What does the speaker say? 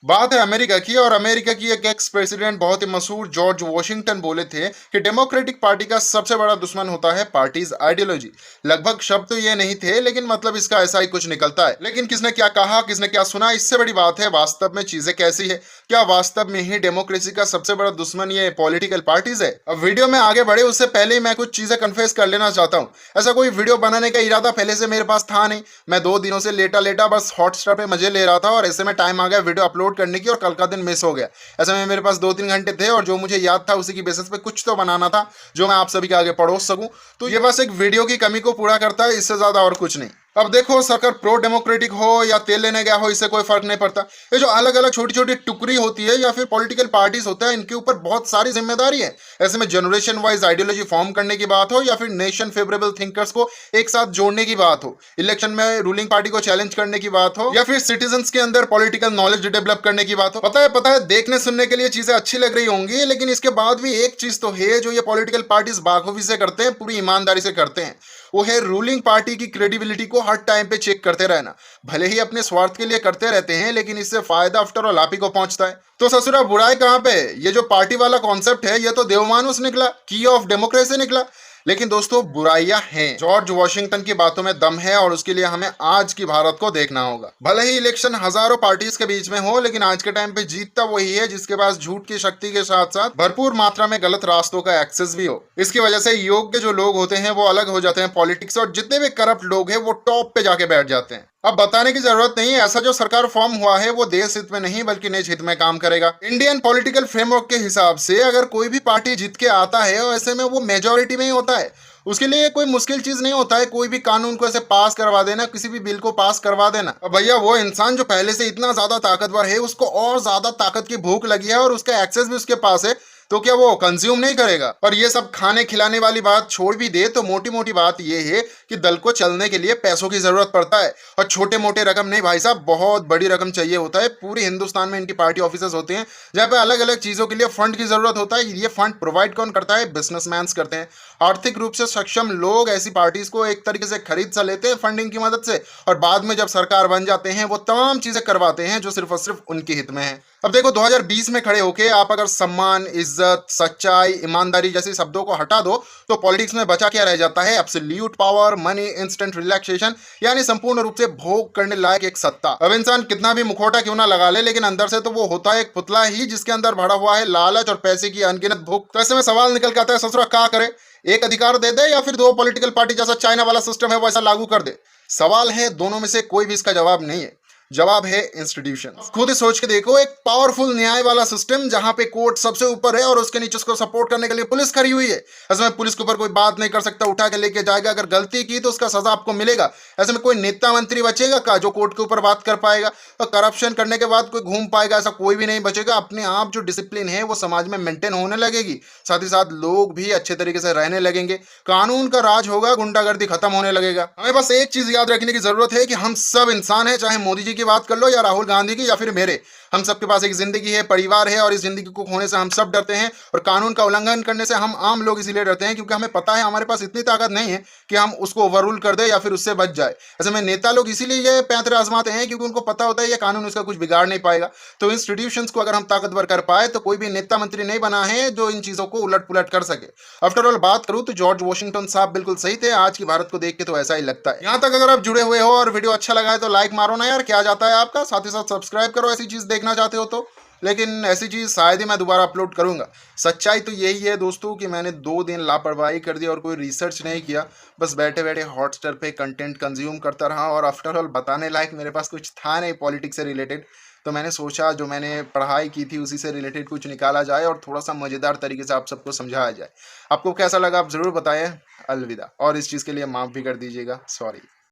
बात है अमेरिका की और अमेरिका की एक एक्स प्रेसिडेंट बहुत ही मशहूर जॉर्ज वॉशिंगटन बोले थे कि डेमोक्रेटिक पार्टी का सबसे बड़ा दुश्मन होता है पार्टीज आइडियोलॉजी। लगभग शब्द तो ये नहीं थे लेकिन मतलब इसका ऐसा ही कुछ निकलता है। लेकिन किसने क्या कहा, किसने क्या सुना, इससे बड़ी बात है वास्तव में चीजें कैसी है। क्या वास्तव में ही डेमोक्रेसी का सबसे बड़ा दुश्मन ये पॉलिटिकल पार्टीज है? अब वीडियो में आगे बढ़े उससे पहले ही मैं कुछ चीजें कन्फेस कर लेना चाहता हूँ। ऐसा कोई वीडियो बनाने का इरादा पहले से मेरे पास था नहीं। मैं 2 दिनों से लेटा लेटा बस हॉटस्टार पे मजे ले रहा था और ऐसे में टाइम आ गया वीडियो अपलोड करने की और कल का दिन मिस हो गया। ऐसे में मेरे पास 2-3 घंटे थे और जो मुझे याद था उसी की बेसिस पे कुछ तो बनाना था जो मैं आप सभी के आगे परोस सकूं। तो ये बस एक वीडियो की कमी को पूरा करता है, इससे ज्यादा और कुछ नहीं। अब देखो, सरकार प्रो डेमोक्रेटिक हो या तेल लेने गया हो, इससे कोई फर्क नहीं पड़ता। ये जो अलग अलग छोटी छोटी टुकड़ी होती है या फिर पॉलिटिकल पार्टीज होता है, इनके ऊपर बहुत सारी जिम्मेदारी है। ऐसे में जनरेशन वाइज आइडियोलॉजी फॉर्म करने की बात हो या फिर नेशन फेवरेबल थिंकर्स को एक साथ जोड़ने की बात हो, इलेक्शन में रूलिंग पार्टी को चैलेंज करने की बात हो या फिर सिटीजन्स के अंदर पॉलिटिकल नॉलेज डेवलप करने की बात हो। पता है देखने सुनने के लिए चीजें अच्छी लग रही होंगी, लेकिन इसके बाद भी एक चीज तो है जो ये पॉलिटिकल पार्टीज बाखूबी से करते हैं, पूरी ईमानदारी से करते हैं। वो है रूलिंग पार्टी की क्रेडिबिलिटी को हर टाइम पे चेक करते रहना। भले ही अपने स्वार्थ के लिए करते रहते हैं लेकिन इससे फायदा आफ्टर ऑल आप ही को पहुंचता है। तो ससुरा बुराई कहां पे? ये जो पार्टी वाला कॉन्सेप्ट है ये तो देवमानुस निकला, की ऑफ डेमोक्रेसी निकला। लेकिन दोस्तों बुराइयां हैं। जॉर्ज वॉशिंगटन की बातों में दम है और उसके लिए हमें आज की भारत को देखना होगा। भले ही इलेक्शन हजारों पार्टीज के बीच में हो लेकिन आज के टाइम पे जीतता वही है जिसके पास झूठ की शक्ति के साथ साथ भरपूर मात्रा में गलत रास्तों का एक्सेस भी हो। इसकी वजह से योग्य जो लोग होते हैं वो अलग हो जाते हैं पॉलिटिक्स, और जितने भी करप्ट लोग हैं वो टॉप पे जाके बैठ जाते हैं। अब बताने की जरूरत नहीं है, ऐसा जो सरकार फॉर्म हुआ है वो देश हित में नहीं बल्कि निज हित में काम करेगा। इंडियन पॉलिटिकल फ्रेमवर्क के हिसाब से अगर कोई भी पार्टी जीत के आता है और ऐसे में वो मेजोरिटी में ही होता है, उसके लिए कोई मुश्किल चीज नहीं होता है कोई भी कानून को ऐसे पास करवा देना, किसी भी बिल को पास करवा देना। अब भैया वो इंसान जो पहले से इतना ज्यादा ताकतवर है उसको और ज्यादा ताकत की भूख लगी है और उसका एक्सेस भी उसके पास है, तो क्या वो कंज्यूम नहीं करेगा? और ये सब खाने खिलाने वाली बात छोड़ भी दे तो मोटी मोटी बात ये है कि दल को चलने के लिए पैसों की जरूरत पड़ता है, और छोटे मोटे रकम नहीं भाई साहब, बहुत बड़ी रकम चाहिए होता है। पूरे हिंदुस्तान में इनकी पार्टी ऑफिसर्स होते हैं जहाँ पे अलग अलग चीजों के लिए फंड की जरूरत होता है। ये फंड प्रोवाइड कौन करता है? बिजनेसमैन करते हैं। आर्थिक रूप से सक्षम लोग ऐसी पार्टीज को एक तरीके से खरीद सा लेते हैं फंडिंग की मदद से, और बाद में जब सरकार बन जाते हैं वो तमाम चीजें करवाते हैं जो सिर्फ और सिर्फ उनके हित में है। अब देखो 2020 में खड़े होके आप अगर सम्मान, इज्जत, सच्चाई, ईमानदारी जैसे शब्दों को हटा दो तो पॉलिटिक्स में बचा क्या रह जाता है? Absolute power, money, instant relaxation, यानी संपूर्ण रूप से भोग करने लायक एक सत्ता। अब इंसान कितना भी मुखौटा क्यों ना लगा ले लेकिन अंदर से तो वो होता है एक पुतला ही जिसके अंदर भरा हुआ है लालच और पैसे की अनगिनत भूख। तो ऐसे में सवाल निकल के आता है ससुरा क्या करे? एक अधिकार दे दे या फिर दो पॉलिटिकल पार्टी जैसा चाइना वाला सिस्टम है वैसा लागू कर दे? सवाल है दोनों में से कोई भी इसका जवाब नहीं है। जवाब है इंस्टीट्यूशन। खुद सोच के देखो, एक पावरफुल न्याय वाला सिस्टम जहां पे कोर्ट सबसे ऊपर है और उसके नीचे उसको सपोर्ट करने के लिए पुलिस खड़ी हुई है। ऐसे में पुलिस के ऊपर कोई बात नहीं कर सकता, उठा के लेके जाएगा, अगर गलती की तो उसका सजा आपको मिलेगा। ऐसे में कोई नेता मंत्री बचेगा का जो कोर्ट के ऊपर बात कर पाएगा? और करप्शन करने के बाद कोई घूम पाएगा? ऐसा कोई भी नहीं बचेगा। अपने आप जो डिसिप्लिन है वो समाज में मेंटेन होने लगेगी, साथ ही साथ लोग भी अच्छे तरीके से रहने लगेंगे, कानून का राज होगा, गुंडागर्दी खत्म होने लगेगा। हमें बस एक चीज याद रखने की जरूरत है कि हम सब इंसान हैं, चाहे मोदी जी की बात कर लो या राहुल गांधी की या फिर मेरे। हम सबके पास एक जिंदगी है, परिवार है, और इस जिंदगी को खोने से हम सब डरते हैं, और कानून का उल्लंघन करने से हम आम लोग इसीलिए डरते हैं क्योंकि हमें पता है हमारे पास इतनी ताकत नहीं है कि हम उसको ओवररूल कर दे या फिर उससे बच जाए। ऐसे में नेता लोग इसीलिए ये पैंतरे आजमाते हैं क्योंकि उनको पता होता है ये कानून उसका कुछ बिगाड़ नहीं पाएगा। तो इंस्टीट्यूशंस को अगर हम ताकतवर कर पाए तो कोई भी नेता मंत्री नहीं बना है जो इन चीजों को उलट पुलट कर सके। आफ्टर ऑल बात करूं तो जॉर्ज वॉशिंगटन साहब बिल्कुल सही थे। आज की भारत को देख के तो ऐसा ही लगता है। यहाँ तक अगर आप जुड़े हुए हो और वीडियो अच्छा लगा है तो लाइक मारो ना यार, क्या जाता है आपका। साथ ही साथ सब्सक्राइब करो ऐसी चीज देखना चाहते हो तो। लेकिन ऐसी चीज शायद ही मैं दोबारा अपलोड करूंगा। सच्चाई तो यही है दोस्तों कि मैंने 2 दिन लापरवाही कर दी और कोई रिसर्च नहीं किया, बस बैठे बैठे हॉटस्टार पे कंटेंट कंज्यूम करता रहा, और आफ्टर ऑल बताने लायक मेरे पास कुछ था नहीं पॉलिटिक्स से रिलेटेड। तो मैंने सोचा जो मैंने पढ़ाई की थी उसी से रिलेटेड कुछ निकाला जाए और थोड़ा सा मज़ेदार तरीके से आप सबको समझाया जाए। आपको कैसा लगा आप ज़रूर बताएं। अलविदा, और इस चीज़ के लिए माफ़ भी कर दीजिएगा, सॉरी।